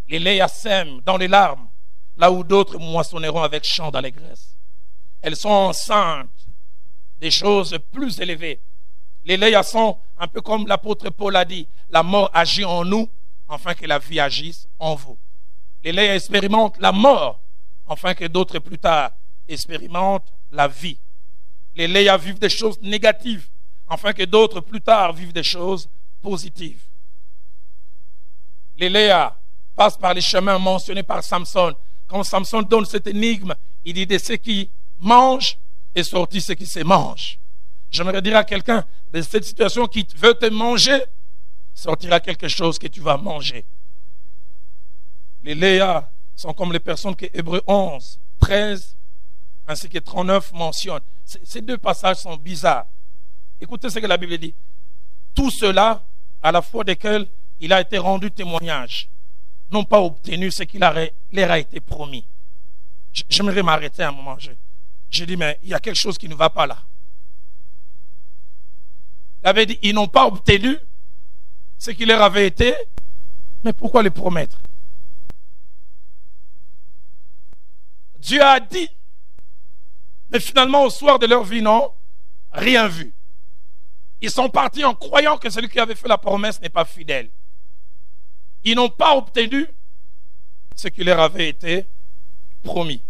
Les Léa sèment dans les larmes, là où d'autres moissonneront avec chant d'allégresse. Elles sont enceintes des choses plus élevées. Les Léa sont un peu comme l'apôtre Paul a dit, la mort agit en nous, afin que la vie agisse en vous. Les Léa expérimentent la mort, afin que d'autres plus tard expérimentent la vie. Les Léa vivent des choses négatives, afin que d'autres plus tard vivent des choses positives. Les Léa passent par les chemins mentionnés par Samson. Quand Samson donne cette énigme, il dit de ce qui mange est sorti ce qui se mange. J'aimerais dire à quelqu'un, de cette situation qui veut te manger, sortira quelque chose que tu vas manger. Les Léa sont comme les personnes que Hébreux 11, 13, ainsi que 39 mentionnent. Ces deux passages sont bizarres. Écoutez ce que la Bible dit. Tout cela, à la foi desquels il a été rendu témoignage, n'ont pas obtenu ce qui leur a été promis. J'aimerais m'arrêter un moment. J'ai dit, mais il y a quelque chose qui ne va pas là. Il avait dit, ils n'ont pas obtenu ce qui leur avait été, mais pourquoi les promettre? Dieu a dit, mais finalement au soir de leur vie, non, rien vu. Ils sont partis en croyant que celui qui avait fait la promesse n'est pas fidèle. Ils n'ont pas obtenu ce qui leur avait été promis.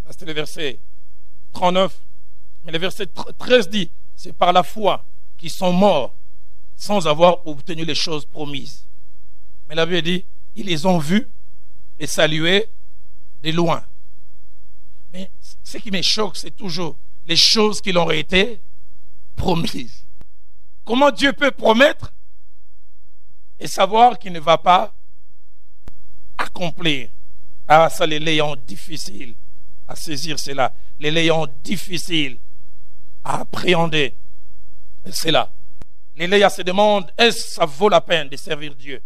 C'était le verset 39. Mais le verset 13 dit, c'est par la foi qu'ils sont morts sans avoir obtenu les choses promises. Mais la Bible dit, ils les ont vus et salués de loin. Mais ce qui me choque, c'est toujours les choses qui leur ont été promises. Comment Dieu peut promettre et savoir qu'il ne va pas accomplir? Ah, ça, les Léa ont difficile à saisir cela. Les Léa ont difficile à appréhender cela. Les Léa se demandent, est-ce que ça vaut la peine de servir Dieu?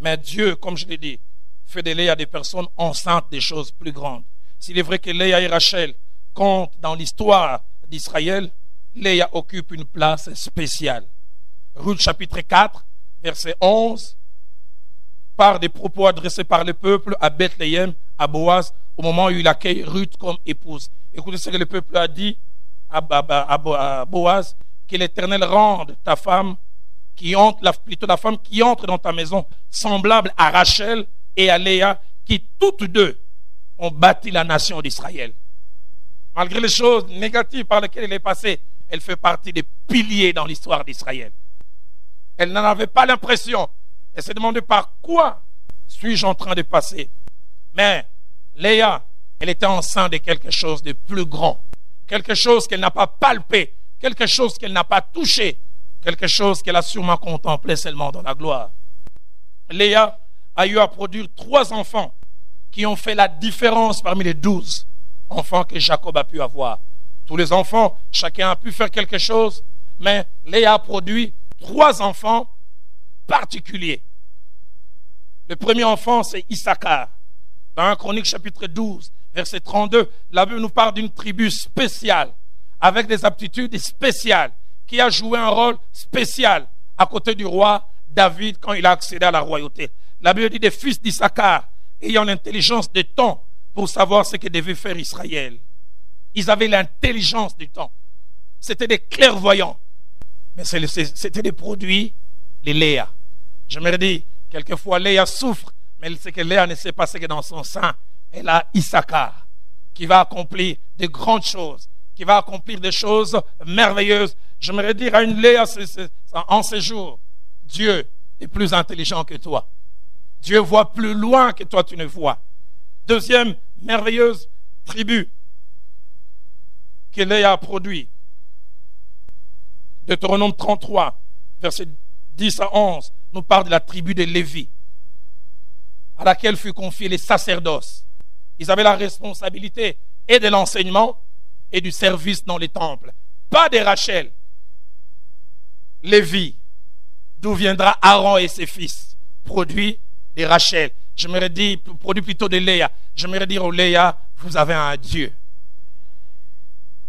Mais Dieu, comme je l'ai dit, fait de Léa des personnes enceintes des choses plus grandes. S'il est vrai que Léa et Rachel comptent dans l'histoire d'Israël, Léa occupe une place spéciale. Ruth chapitre 4, verset 11, par des propos adressés par le peuple à Bethléem, à Boaz, au moment où il accueille Ruth comme épouse. Écoutez ce que le peuple a dit à Boaz, que l'Éternel rende ta femme, plutôt la femme qui entre dans ta maison, semblable à Rachel et à Léa, qui toutes deux ont bâti la nation d'Israël. Malgré les choses négatives par lesquelles elle est passée, elle fait partie des piliers dans l'histoire d'Israël. Elle n'en avait pas l'impression. Elle s'est demandé par quoi suis-je en train de passer. Mais Léa, elle était enceinte de quelque chose de plus grand. Quelque chose qu'elle n'a pas palpé. Quelque chose qu'elle n'a pas touché. Quelque chose qu'elle a sûrement contemplé seulement dans la gloire. Léa a eu à produire 3 enfants qui ont fait la différence parmi les 12 enfants que Jacob a pu avoir. Tous les enfants, chacun a pu faire quelque chose, mais Léa a produit 3 enfants particuliers. Le premier enfant, c'est Issachar. Dans 1 Chronique chapitre 12, verset 32, la Bible nous parle d'une tribu spéciale, avec des aptitudes spéciales, qui a joué un rôle spécial à côté du roi David quand il a accédé à la royauté. La Bible dit des fils d'Issachar, ayant l'intelligence du temps pour savoir ce que devait faire Israël. Ils avaient l'intelligence du temps. C'était des clairvoyants. Mais c'était des produits de Léa. J'aimerais dire, quelquefois Léa souffre, mais c'est que Léa ne sait pas ce que dans son sein, elle a Issachar, qui va accomplir de grandes choses, qui va accomplir des choses merveilleuses. J'aimerais dire à une Léa en ces jours, Dieu est plus intelligent que toi. Dieu voit plus loin que toi tu ne vois. Deuxième merveilleuse tribu que Léa a produit. Deutéronome 33, versets 10 à 11, nous parle de la tribu de Lévi, à laquelle fut confié les sacerdoces. Ils avaient la responsabilité et de l'enseignement et du service dans les temples. Pas de Rachel. Lévi, d'où viendra Aaron et ses fils, produit de Rachel. J'aimerais dire, produit plutôt de Léa. J'aimerais dire au Léa, vous avez un Dieu.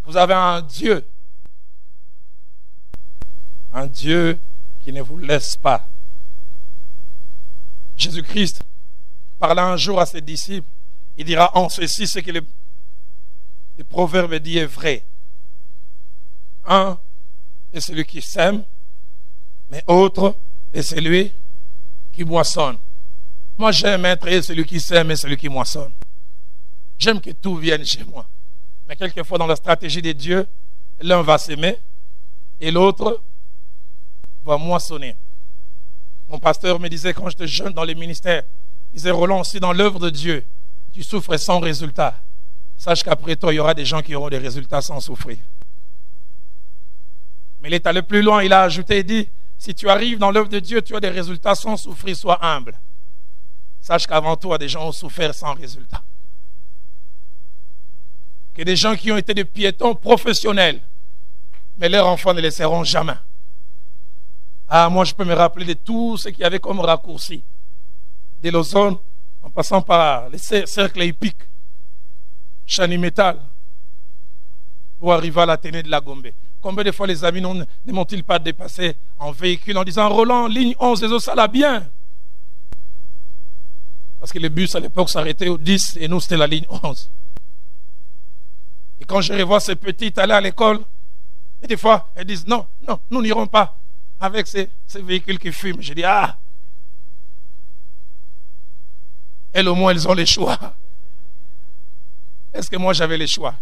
Vous avez un Dieu. Un Dieu qui ne vous laisse pas. Jésus-Christ parla un jour à ses disciples. Il dira en ceci ce que le proverbe dit est vrai. Un est celui qui sème, mais autre est celui qui moissonne. Moi j'aime être celui qui sème et celui qui moissonne. J'aime que tout vienne chez moi. Mais quelquefois dans la stratégie de Dieu, l'un va s'aimer et l'autre va moissonner. Mon pasteur me disait quand j'étais jeune dans les ministères, il disait Roland, aussi dans l'œuvre de Dieu, tu souffres sans résultat. Sache qu'après toi, il y aura des gens qui auront des résultats sans souffrir. Mais il est allé plus loin, il a ajouté et dit, si tu arrives dans l'œuvre de Dieu, tu as des résultats sans souffrir, sois humble. Sache qu'avant toi, des gens ont souffert sans résultat. Que des gens qui ont été des piétons professionnels, mais leurs enfants ne les seront jamais. Ah, moi je peux me rappeler de tout ce qu'il y avait comme raccourci. De l'ozone, en passant par les cercles hippiques, Chanimetal, pour arriver à l'Athénée de la Gombe. Combien de fois les amis ne m'ont-ils pas dépassé en véhicule en disant Roland, ligne 11, les autres, ça l'a bien. Parce que les bus à l'époque s'arrêtaient au 10 et nous c'était la ligne 11. Et quand je revois ces petites aller à l'école, et des fois elles disent non, nous n'irons pas avec ces véhicules qui fument. Je dis ah, elles au moins elles ont les choix. Est-ce que moi j'avais les choix?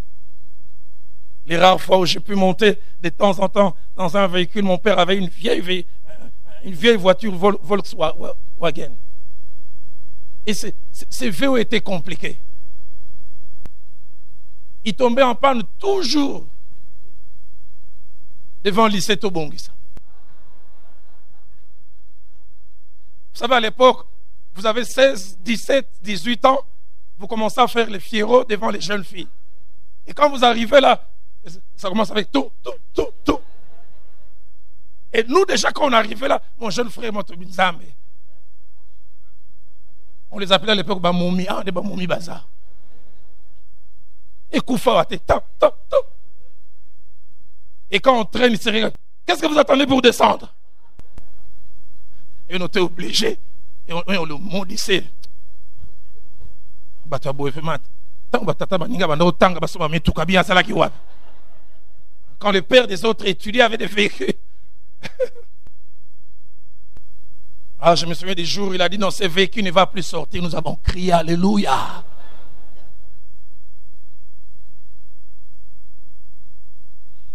Les rares fois où j'ai pu monter de temps en temps dans un véhicule, mon père avait une vieille voiture Volkswagen. Et ces VO étaient compliqués. il tombait en panne toujours devant le lycée Tobongisa. Vous savez, à l'époque, vous avez 16, 17, 18 ans, vous commencez à faire les fierros devant les jeunes filles. Et quand vous arrivez là, ça commence avec tout. Et nous, déjà, quand on arrivait là, mon jeune frère, on les appelait à l'époque Bamoumi, des Bamoumi Bazar. Et Koufa, et quand on traîne, il se regarde. Qu'est-ce que vous attendez pour descendre? Et on était obligés. Et on le maudissait. Quand le père des autres étudiants avait des véhicules. Ah, je me souviens des jours où il a dit non, ce véhicule ne va plus sortir. Nous avons crié Alléluia.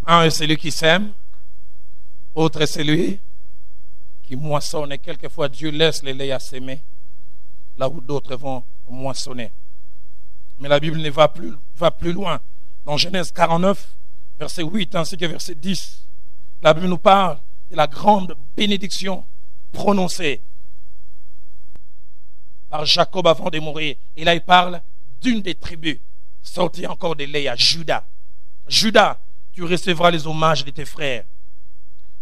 Un est celui qui sème, autre est celui qui moissonne. Et quelquefois Dieu laisse les laits à s'aimer là où d'autres vont moissonner. Mais la Bible ne va plus loin. Dans Genèse 49, verset 8 ainsi que verset 10, la Bible nous parle de la grande bénédiction prononcée par Jacob avant de mourir. Et là il parle d'une des tribus sortie encore de Léa, Juda. Juda, tu recevras les hommages de tes frères.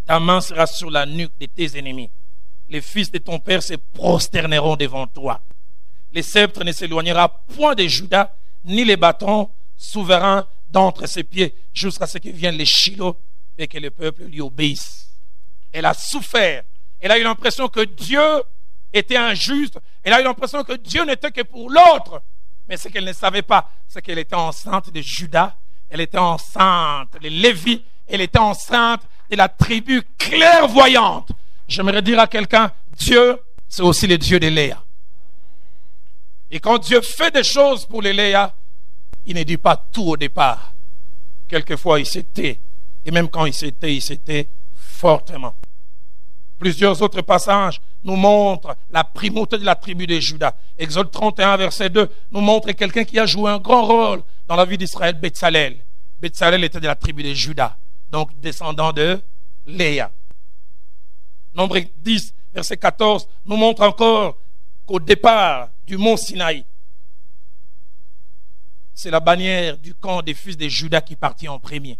Ta main sera sur la nuque de tes ennemis. Les fils de ton père se prosterneront devant toi. Les sceptres ne s'éloignera point de Juda, ni les bâtons souverains d'entre ses pieds, jusqu'à ce que viennent les Shiloh et que le peuple lui obéisse. Elle a souffert. Elle a eu l'impression que Dieu était injuste. Elle a eu l'impression que Dieu n'était que pour l'autre. Mais ce qu'elle ne savait pas, c'est qu'elle était enceinte de Juda. Elle était enceinte de Lévi. Elle était enceinte de la tribu clairvoyante. J'aimerais dire à quelqu'un, Dieu, c'est aussi le Dieu de Léa. Et quand Dieu fait des choses pour les Léa, il ne dit pas tout au départ. Quelquefois, il s'était. Et même quand il s'était fortement. Plusieurs autres passages nous montrent la primauté de la tribu de Juda. Exode 31, verset 2, nous montre quelqu'un qui a joué un grand rôle dans la vie d'Israël, Betsalel. Betsalel était de la tribu de Juda, donc descendant de Léa. Nombre 10, verset 14, nous montre encore qu'au départ du mont Sinaï, c'est la bannière du camp des fils de Juda qui partit en premier.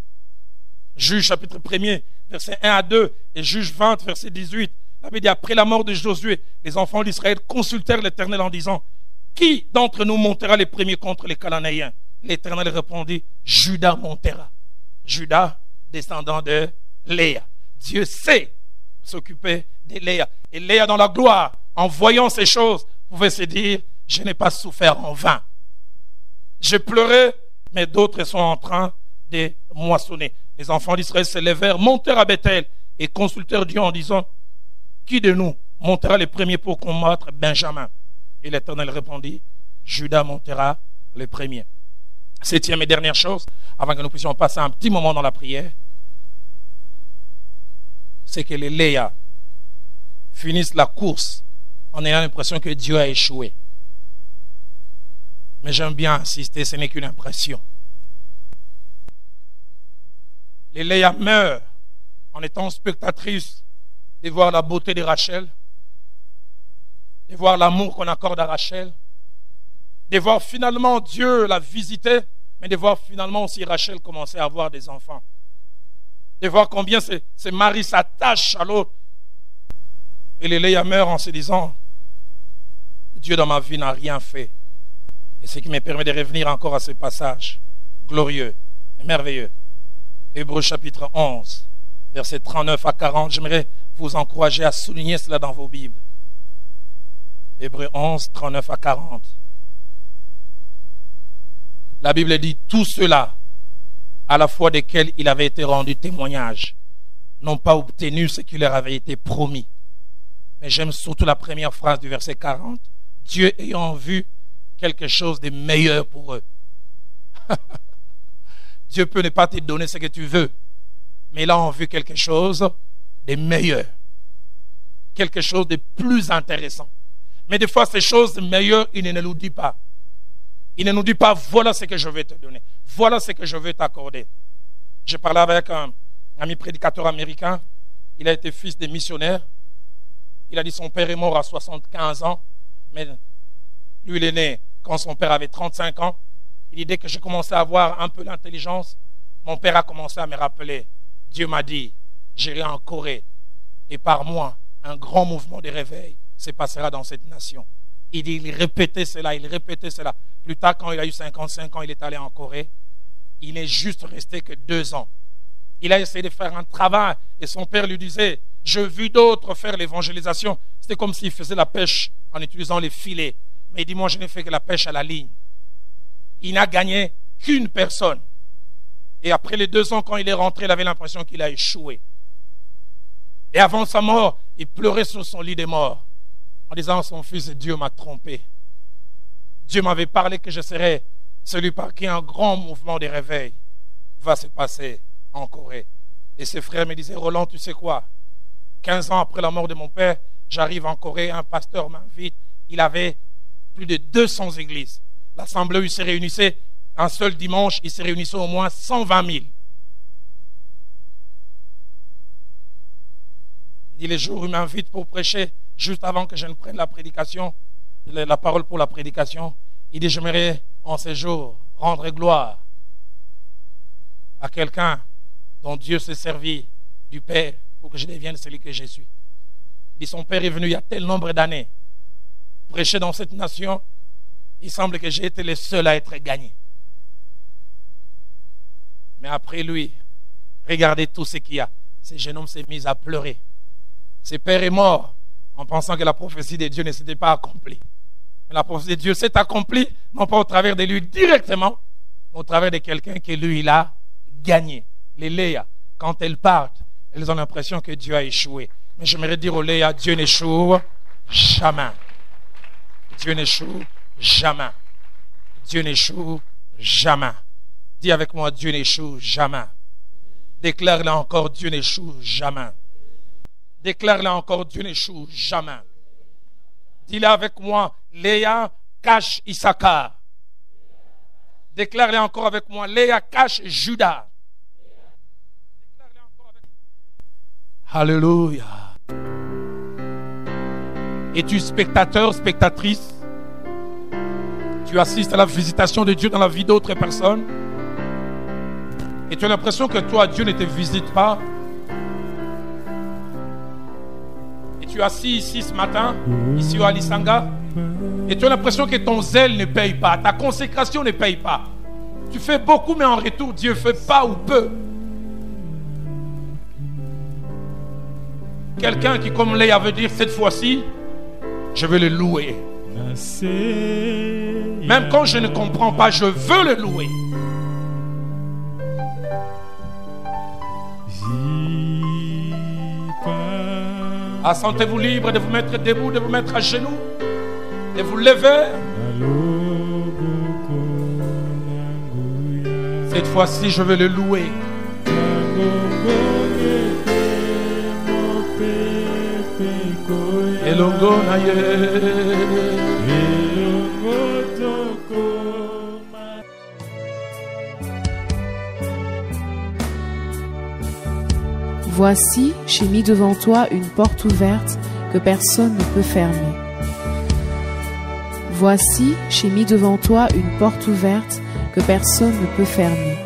Juge chapitre 1er, verset 1 à 2, et Juge 20, verset 18, la Bible dit, après la mort de Josué, les enfants d'Israël consultèrent l'Éternel en disant, qui d'entre nous montera les premiers contre les Cananéens? L'Éternel répondit, Juda montera. Juda, descendant de Léa. Dieu sait s'occuper de Léa. Et Léa, dans la gloire, en voyant ces choses, pouvait se dire, je n'ai pas souffert en vain. J'ai pleuré, mais d'autres sont en train de moissonner. Les enfants d'Israël se levèrent, montèrent à Bethel et consultèrent Dieu en disant, qui de nous montera les premiers pour combattre Benjamin? Et l'Éternel répondit, Juda montera le premier. Septième et dernière chose, avant que nous puissions passer un petit moment dans la prière, c'est que les Léa finissent la course en ayant l'impression que Dieu a échoué. Mais j'aime bien insister, ce n'est qu'une impression. Les Léa meurent en étant spectatrices de voir la beauté de Rachel, de voir l'amour qu'on accorde à Rachel, de voir finalement Dieu la visiter, mais de voir finalement aussi Rachel commencer à avoir des enfants. De voir combien ces maris s'attachent à l'autre. Et les Léa meurent en se disant, Dieu dans ma vie n'a rien fait. Et ce qui me permet de revenir encore à ce passage glorieux et merveilleux. Hébreux chapitre 11, versets 39 à 40. J'aimerais vous encourager à souligner cela dans vos Bibles. Hébreux 11, 39 à 40. La Bible dit, tout cela, à la fois desquels il avait été rendu témoignage, n'ont pas obtenu ce qui leur avait été promis. Mais j'aime surtout la première phrase du verset 40. Dieu ayant vu quelque chose de meilleur pour eux. Dieu peut ne pas te donner ce que tu veux, mais il a en vue quelque chose de meilleur, quelque chose de plus intéressant. Mais des fois, ces choses meilleures, il ne nous dit pas. Il ne nous dit pas, voilà ce que je vais te donner. Voilà ce que je vais t'accorder. J'ai parlé avec un ami prédicateur américain. Il a été fils des missionnaires. Il a dit son père est mort à 75 ans. Mais lui, il est né quand son père avait 35 ans. Il dit, dès que j'ai commencé à avoir un peu l'intelligence, mon père a commencé à me rappeler. Dieu m'a dit, j'irai en Corée. Et par moi, un grand mouvement de réveil se passera dans cette nation. Il dit, il répétait cela, il répétait cela. Plus tard, quand il a eu 55 ans, il est allé en Corée. Il n'est juste resté que 2 ans. Il a essayé de faire un travail et son père lui disait, j'ai vu d'autres faire l'évangélisation. C'était comme s'il faisait la pêche en utilisant les filets. Mais il dit, moi je n'ai fait que la pêche à la ligne. Il n'a gagné qu'une personne. Et après les 2 ans, quand il est rentré, il avait l'impression qu'il a échoué. Et avant sa mort, il pleurait sur son lit de mort en disant à son fils, Dieu m'a trompé. Dieu m'avait parlé que je serais celui par qui un grand mouvement de réveil va se passer en Corée. Et ses frères me disaient, Roland, tu sais quoi? 15 ans après la mort de mon père, j'arrive en Corée, un pasteur m'invite. Il avait plus de 200 églises. L'assemblée où il se réunissait un seul dimanche, il se réunissait au moins 120 000. Il dit, les jours où il m'invite pour prêcher, juste avant que je ne prenne la prédication, la parole pour la prédication, il dit, j'aimerais en ces jours rendre gloire à quelqu'un dont Dieu s'est servi du Père pour que je devienne celui que je suis. Il dit, son Père est venu il y a tel nombre d'années prêcher dans cette nation. Il semble que j'ai été le seul à être gagné. Mais après lui, regardez tout ce qu'il y a. Ce jeune homme s'est mis à pleurer. Ses pères est mort en pensant que la prophétie de Dieu ne s'était pas accomplie. Mais la prophétie de Dieu s'est accomplie, non pas au travers de lui directement, mais au travers de quelqu'un que lui, il a gagné. Les Léa, quand elles partent, elles ont l'impression que Dieu a échoué. Mais j'aimerais dire aux Léa, Dieu n'échoue jamais. Dieu n'échoue jamais. Dieu n'échoue jamais. Dis avec moi, Dieu n'échoue jamais. Déclare-le encore, Dieu n'échoue jamais. Déclare-le encore, Dieu n'échoue jamais. Dis-le avec moi, Léa cache Issachar. Déclare-le encore avec moi, Léa cache Judas. Déclare-le encore avec moi. Alléluia. Es-tu spectateur, spectatrice? Tu assistes à la visitation de Dieu dans la vie d'autres personnes et tu as l'impression que toi, Dieu ne te visite pas. Et tu es assis ici ce matin, ici au Alisanga, et tu as l'impression que ton zèle ne paye pas, ta consécration ne paye pas. Tu fais beaucoup, mais en retour, Dieu fait pas ou peu. Quelqu'un qui, comme Léa veut dire, cette fois-ci, je veux le louer. Même quand je ne comprends pas, je veux le louer. Ah, sentez-vous libre de vous mettre debout, de vous mettre à genoux, de vous lever. Cette fois-ci, je veux le louer. Voici, j'ai mis devant toi une porte ouverte que personne ne peut fermer. Voici, j'ai mis devant toi une porte ouverte que personne ne peut fermer.